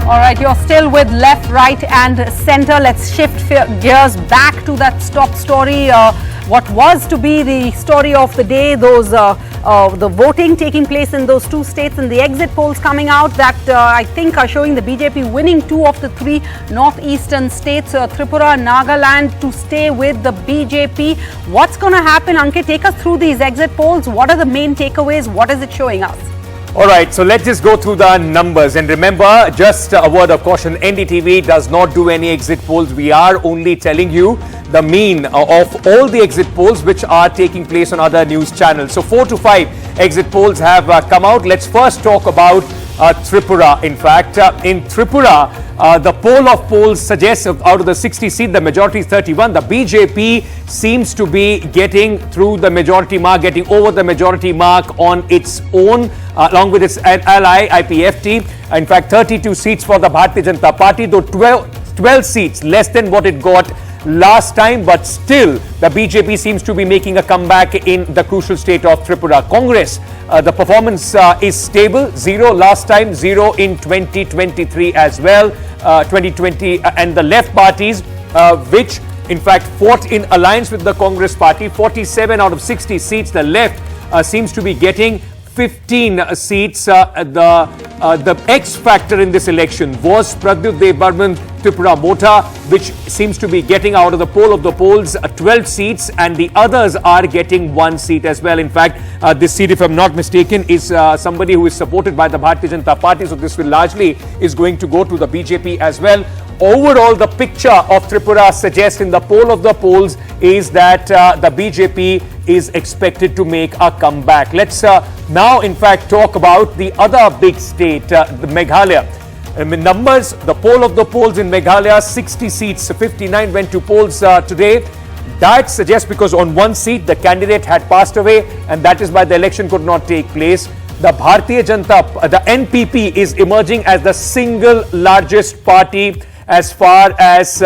All right, you're still with left, right and center. Let's shift gears back to that top story. What was to be the story of the day, the voting taking place in those two states and the exit polls coming out that I think are showing the BJP winning 2 of the 3 northeastern states, Tripura, Nagaland, to stay with the BJP. What's going to happen, Ankit? Take us through these exit polls. What are the main takeaways? What is it showing us? All right, so let's just go through the numbers. And remember, just a word of caution, NDTV does not do any exit polls. We are only telling you the mean of all the exit polls which are taking place on other news channels. So 4 to 5 exit polls have come out. Let's first talk about Tripura. In fact, in Tripura, the poll of polls suggests out of the 60 seats, the majority is 31. The BJP seems to be getting through the majority mark, getting over the majority mark on its own, along with its ally, IPFT. In fact, 32 seats for the Bharatiya Janata Party, though 12 seats less than what it got last time, but still the BJP seems to be making a comeback in the crucial state of Tripura. Congress, the performance is stable, 0 last time, 0 in 2023 as well, 2020, and the left parties, which in fact fought in alliance with the Congress party, 47 out of 60 seats, the left seems to be getting 15 seats. The X factor in this election was Pradyut Dev Tripura Mota, which seems to be getting out of the poll of the polls 12 seats, and the others are getting 1 seat as well. In fact, this seat, if I'm not mistaken, is somebody who is supported by the Bharatiya Janata Party, so this will largely is going to go to the BJP as well. Overall, the picture of Tripura suggests in the poll of the polls is that the BJP is expected to make a comeback. Let's now, in fact, talk about the other big state, the Meghalaya. In numbers, the poll of the polls in Meghalaya, 60 seats, 59 went to polls today. That suggests because on 1 seat, the candidate had passed away, and that is why the election could not take place. The Bharatiya Janata, the NPP is emerging as the single largest party as far as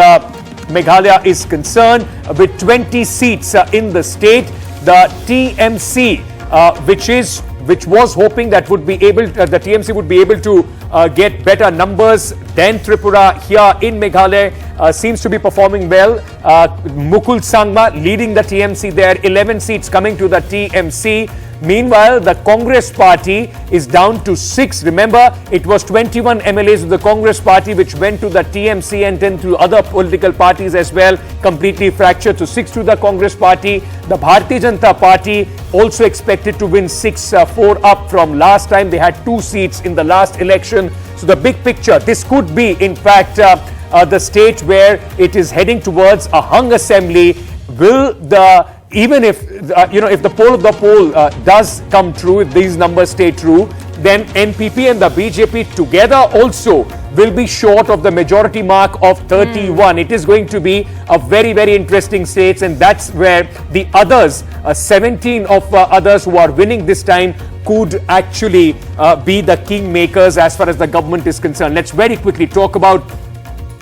Meghalaya is concerned, with 20 seats in the state. The TMC, which was hoping that would be able, the TMC would be able to get better numbers than Tripura here in Meghalaya, seems to be performing well. Mukul Sangma leading the TMC there, 11 seats coming to the TMC. Meanwhile, the Congress party is down to 6. Remember, it was 21 MLAs of the Congress party which went to the TMC and then to other political parties as well, completely fractured. So 6 to the Congress party. The Bharatiya Janata Party also expected to win 6-4 up from last time. They had 2 seats in the last election. So the big picture, this could be in fact the state where it is heading towards a hung assembly. Will the even if if the poll of the poll does come true, if these numbers stay true, then NPP and the BJP together also will be short of the majority mark of 31. It is going to be a very, very interesting state, and that's where the others, 17 of others who are winning this time, could actually be the kingmakers as far as the government is concerned. Let's very quickly talk about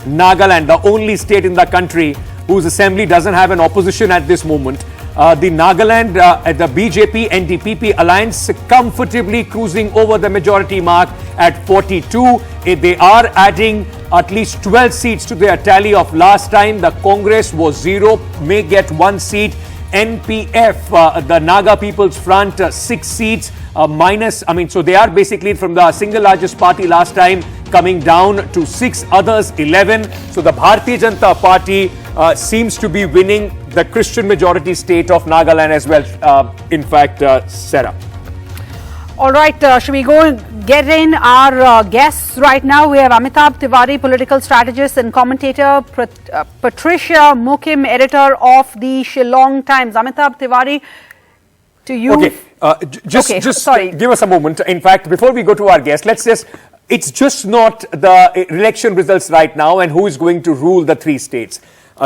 Nagaland, the only state in the country whose assembly doesn't have an opposition at this moment. The Nagaland, the BJP NDTV alliance comfortably cruising over the majority mark at 42. They are adding at least 12 seats to their tally of last time. The Congress was 0, may get 1 seat. NPF, the Naga People's Front, 6 seats minus. So they are basically from the single largest party last time coming down to 6, others 11. So the Bharatiya Janata Party seems to be winning the Christian majority state of Nagaland as well. In fact, Sarah. All right, should we go and get in our guests right now? We have Amitabh Tiwari, political strategist and commentator, Patricia Mukim, editor of the Shillong Times. Amitabh Tiwari, to you. Okay, just give us a moment. In fact, before we go to our guest, it's just not the election results right now and who is going to rule the 3 states.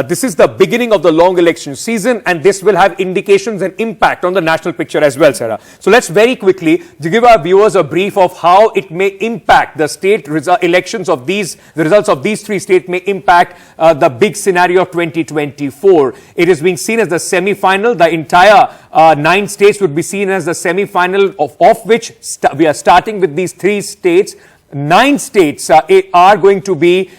This is the beginning of the long election season, and this will have indications and impact on the national picture as well, Sarah. So let's very quickly give our viewers a brief of how it may impact the state elections of the results of these 3 states may impact the big scenario of 2024. It is being seen as the semi-final. The entire 9 states would be seen as the semi-final, of which we are starting with these 3 states. 9 states are going to be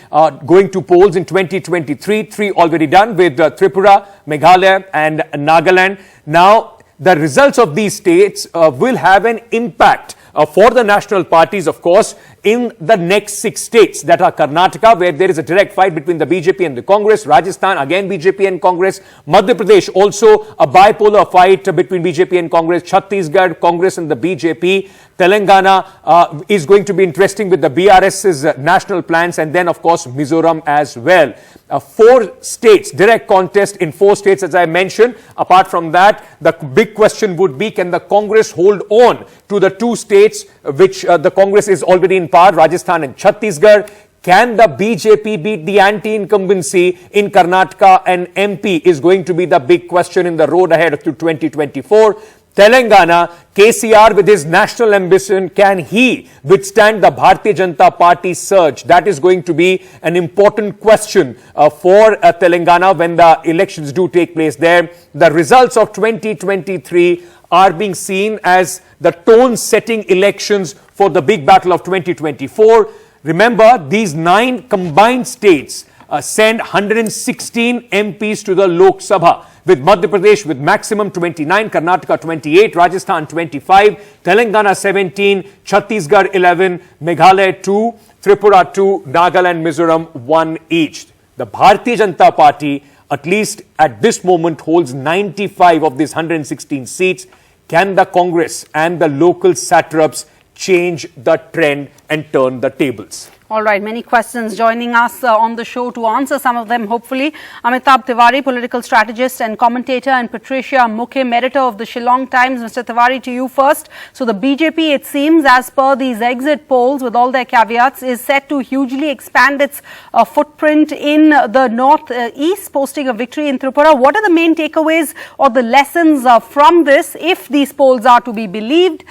going to polls in 2023. 3 already done with Tripura, Meghalaya and Nagaland. Now, the results of these states will have an impact for the national parties, of course, in the next 6 states that are Karnataka, where there is a direct fight between the BJP and the Congress, Rajasthan, again BJP and Congress, Madhya Pradesh, also a bipolar fight between BJP and Congress, Chhattisgarh, Congress and the BJP, Telangana is going to be interesting with the BRS's national plans, and then of course Mizoram as well. 4 states, direct contest in 4 states as I mentioned. Apart from that, the big question would be, can the Congress hold on to the 2 states which the Congress is already in power, Rajasthan and Chhattisgarh? Can the BJP beat the anti-incumbency in Karnataka and MP is going to be the big question in the road ahead to 2024. Telangana, KCR with his national ambition, can he withstand the Bharatiya Janata Party surge? That is going to be an important question for Telangana when the elections do take place there. The results of 2023 are being seen as the tone-setting elections for the big battle of 2024. Remember, these 9 combined states send 116 MPs to the Lok Sabha, with Madhya Pradesh with maximum 29, Karnataka 28, Rajasthan 25, Telangana 17, Chhattisgarh 11, Meghalaya 2, Tripura 2, Nagaland, Mizoram 1 each. The Bharatiya Janata Party, at least at this moment, holds 95 of these 116 seats. Can the Congress and the local satraps change the trend and turn the tables? All right, many questions joining us on the show to answer some of them, hopefully. Amitabh Tiwari, political strategist and commentator, and Patricia Mukhem, editor of the Shillong Times. Mr. Tiwari, to you first. So the BJP, it seems, as per these exit polls, with all their caveats, is set to hugely expand its footprint in the northeast, posting a victory in Tripura. What are the main takeaways or the lessons from this, if these polls are to be believed,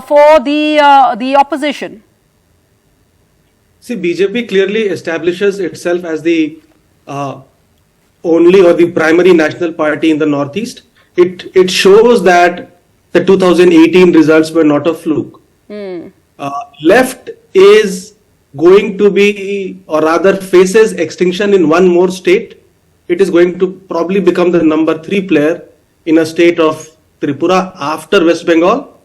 for the opposition? See, BJP clearly establishes itself as the only or the primary national party in the Northeast. It shows that the 2018 results were not a fluke. Left is going to be, or rather faces extinction in one more state. It is going to probably become the number 3 player in a state of Tripura after West Bengal.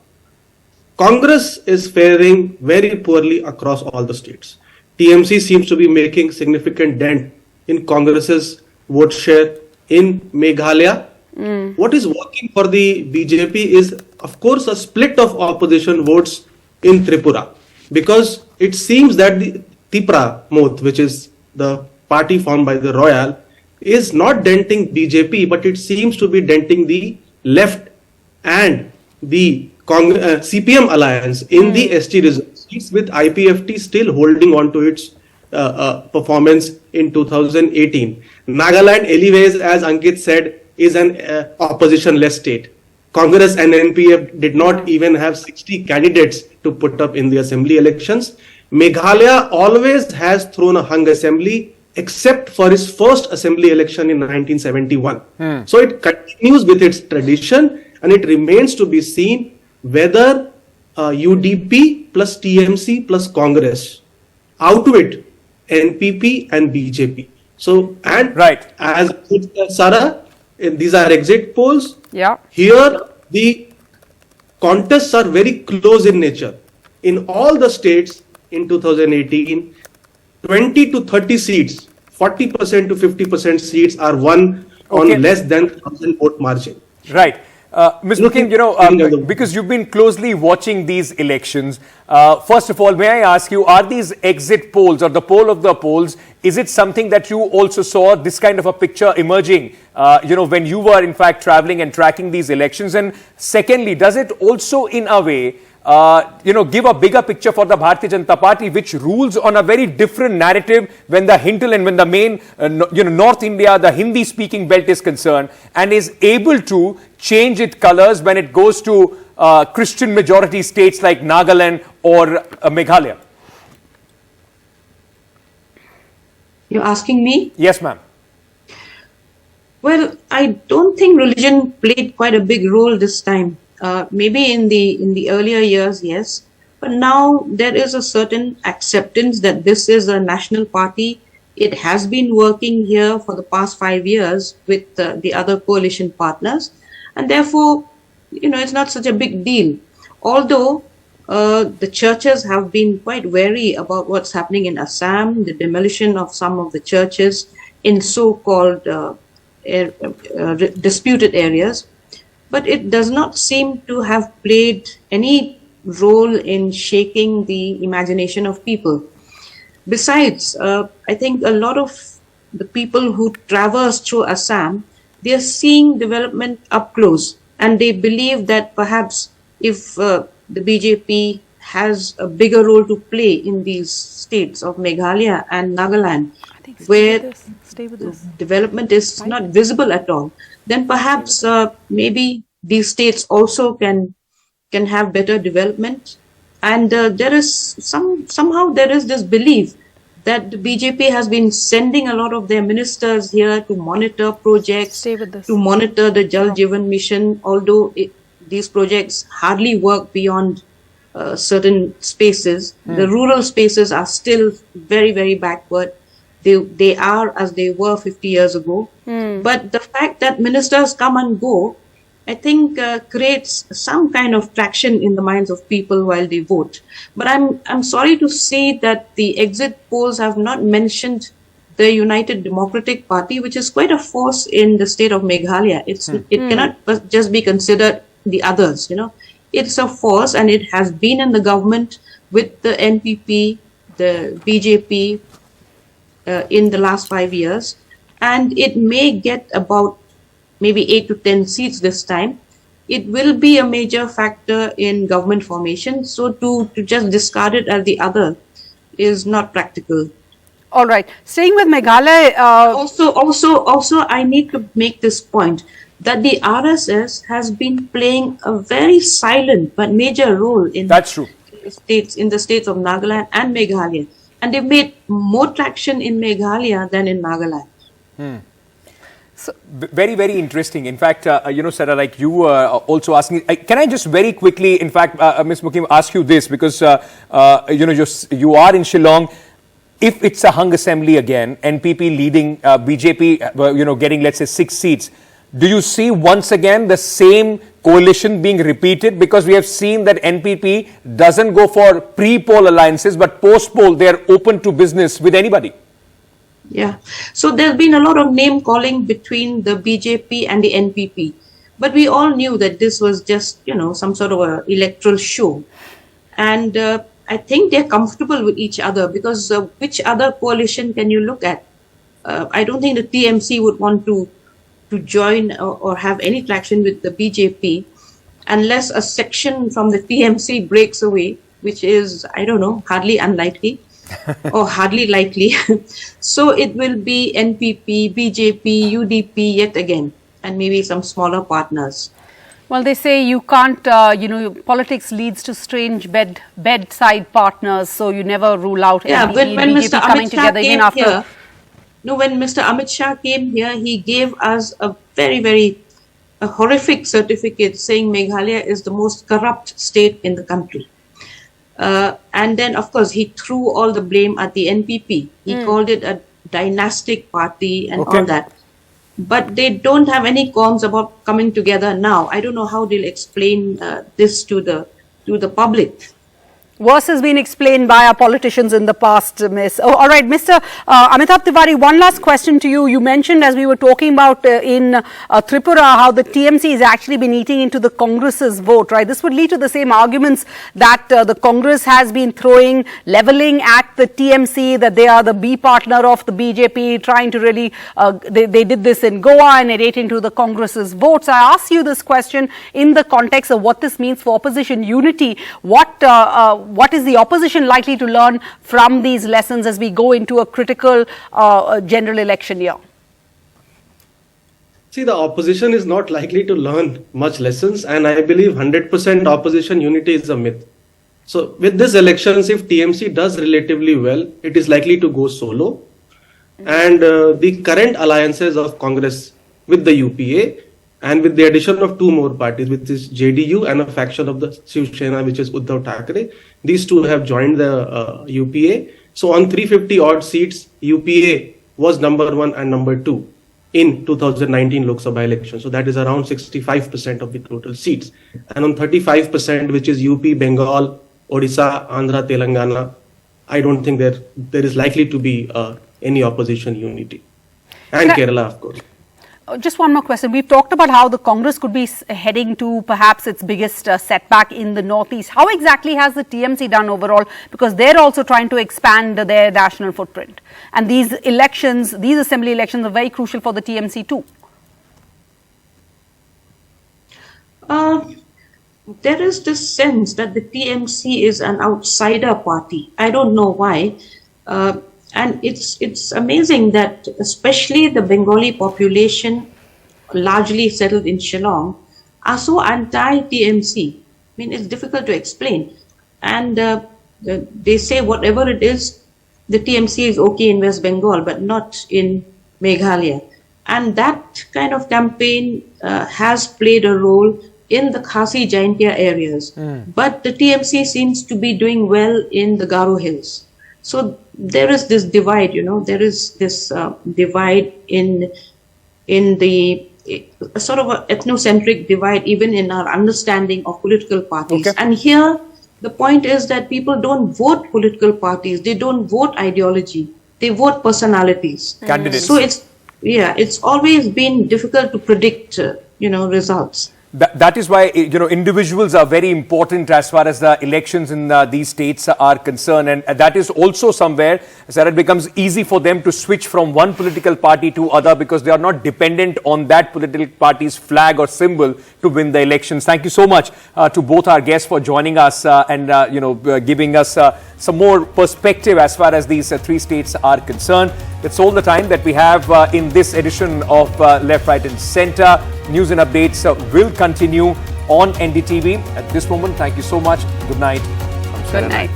Congress is faring very poorly across all the states. TMC seems to be making significant dent in Congress's vote share in Meghalaya. What is working for the BJP is, of course, a split of opposition votes in Tripura, because it seems that the Tripura Moth, which is the party formed by the Royal, is not denting BJP, but it seems to be denting the left and the CPM alliance in the ST results, with IPFT still holding on to its performance in 2018. Nagaland, anyways, as Ankit said, is an opposition-less state. Congress and NPF did not even have 60 candidates to put up in the assembly elections. Meghalaya always has thrown a hung assembly, except for its first assembly election in 1971. So it continues with its tradition, and it remains to be seen whether UDP plus TMC plus Congress outwit NPP and BJP. So, and right, as Sarah, these are exit polls. Yeah. Here, the contests are very close in nature. In all the states in 2018, 20 to 30 seats, 40% to 50% seats are won on less than 1,000 vote margin. Right. Ms. Mukhem, because you've been closely watching these elections, first of all, may I ask you, are these exit polls or the poll of the polls, is it something that you also saw this kind of a picture emerging, when you were in fact traveling and tracking these elections? And secondly, does it also in a way, give a bigger picture for the Bharatiya Janata Party, which rules on a very different narrative when the hinterland, when the main, North India, the Hindi-speaking belt is concerned, and is able to change its colors when it goes to Christian majority states like Nagaland or Meghalaya? You're asking me? Yes, ma'am. Well, I don't think religion played quite a big role this time. Maybe in the earlier years, yes, But now there is a certain acceptance that this is a national party. It has been working here for the past 5 years with the other coalition partners, and therefore, it's not such a big deal. Although the churches have been quite wary about what's happening in Assam, the demolition of some of the churches in so-called disputed areas, but it does not seem to have played any role in shaking the imagination of people. Besides, I think a lot of the people who traverse through Assam, they are seeing development up close, and they believe that perhaps if the BJP has a bigger role to play in these states of Meghalaya and Nagaland, where development is not visible at all, then perhaps maybe these states also can have better development. And there is somehow there is this belief that the BJP has been sending a lot of their ministers here to monitor projects, to monitor the Jal Jeevan mission, although these projects hardly work beyond certain spaces. The rural spaces are still very, very backward. They are as they were 50 years ago. But the fact that ministers come and go, I think creates some kind of traction in the minds of people while they vote. But I'm sorry to see that the exit polls have not mentioned the United Democratic Party, which is quite a force in the state of Meghalaya. It cannot just be considered the others, It's a force, and it has been in the government with the NPP, the BJP in the last 5 years, and it may get about maybe 8 to 10 seats this time. It will be a major factor in government formation. So to just discard it as the other is not practical. All right. Staying with Meghalaya. Also, I need to make this point that the RSS has been playing a very silent but major role in That's true. In the states of Nagaland and Meghalaya, and they've made more traction in Meghalaya than in Nagaland. So, very, very interesting. In fact, Sarah, like you were also asking, can I just very quickly, in fact, Ms. Mukim, ask you this, because, you are in Shillong. If it's a hung assembly again, NPP leading, BJP, getting, let's say, 6 seats, do you see once again the same coalition being repeated? Because we have seen that NPP doesn't go for pre-poll alliances, but post-poll, they are open to business with anybody. Yeah. So there's been a lot of name calling between the BJP and the NPP. But we all knew that this was just, some sort of an electoral show. And I think they're comfortable with each other, because which other coalition can you look at? I don't think the TMC would want to join or have any traction with the BJP unless a section from the TMC breaks away, which is, I don't know, hardly unlikely. or hardly likely. So it will be NPP, BJP, UDP yet again, and maybe some smaller partners. Well, they say you can't, politics leads to strange bedside partners, so you never rule out NPP and BJP coming together even after. Here, when Mr. Amit Shah came here, he gave us a very, very horrific certificate saying Meghalaya is the most corrupt state in the country. And then, of course, he threw all the blame at the NPP. He called it a dynastic party and all that. But they don't have any qualms about coming together now. I don't know how they'll explain this to the public. Worse has been explained by our politicians in the past, Miss. Oh, all right, Mr. Amitabh Tiwari, one last question to you. You mentioned, as we were talking about in Tripura, how the TMC has actually been eating into the Congress's vote, right? This would lead to the same arguments that the Congress has been throwing, leveling at the TMC, that they are the B partner of the BJP, trying to really, they did this in Goa and it ate into the Congress's votes. I ask you this question in the context of what this means for opposition unity. What is the opposition likely to learn from these lessons as we go into a critical general election year? See, the opposition is not likely to learn much lessons, and I believe 100% opposition unity is a myth. So with this elections, if TMC does relatively well, it is likely to go solo. And the current alliances of Congress with the UPA And with the addition of two more parties, which is JDU and a faction of the Shiv Sena, which is Uddhav Thackeray, these two have joined the UPA. So on 350 odd seats, UPA was number 1 and number 2 in 2019 Lok Sabha election. So that is around 65% of the total seats. And on 35%, which is UP, Bengal, Odisha, Andhra, Telangana, I don't think there is likely to be any opposition unity. And Kerala, of course. Just one more question. We've talked about how the Congress could be heading to perhaps its biggest setback in the northeast. How exactly has the TMC done overall? Because they're also trying to expand their national footprint. And these elections, these assembly elections are very crucial for the TMC too. There is this sense that the TMC is an outsider party. I don't know why. And it's amazing that especially the Bengali population, largely settled in Shillong, are so anti-TMC. I mean, it's difficult to explain. And they say whatever it is, the TMC is okay in West Bengal, but not in Meghalaya. And that kind of campaign has played a role in the Khasi Jaintia areas. But the TMC seems to be doing well in the Garo Hills. So there is this divide, there is this divide in the sort of an ethnocentric divide, even in our understanding of political parties. Okay. And here, the point is that people don't vote political parties. They don't vote ideology. They vote personalities. Candidates. So it's always been difficult to predict, results. That is why, individuals are very important as far as the elections in these states are concerned. And that is also somewhere that it becomes easy for them to switch from one political party to other because they are not dependent on that political party's flag or symbol to win the elections. Thank you so much to both our guests for joining us and, giving us some more perspective as far as these three states are concerned. That's all the time that we have in this edition of Left, Right and Centre. News and updates will continue on NDTV. At this moment, thank you so much. Good night. Good night.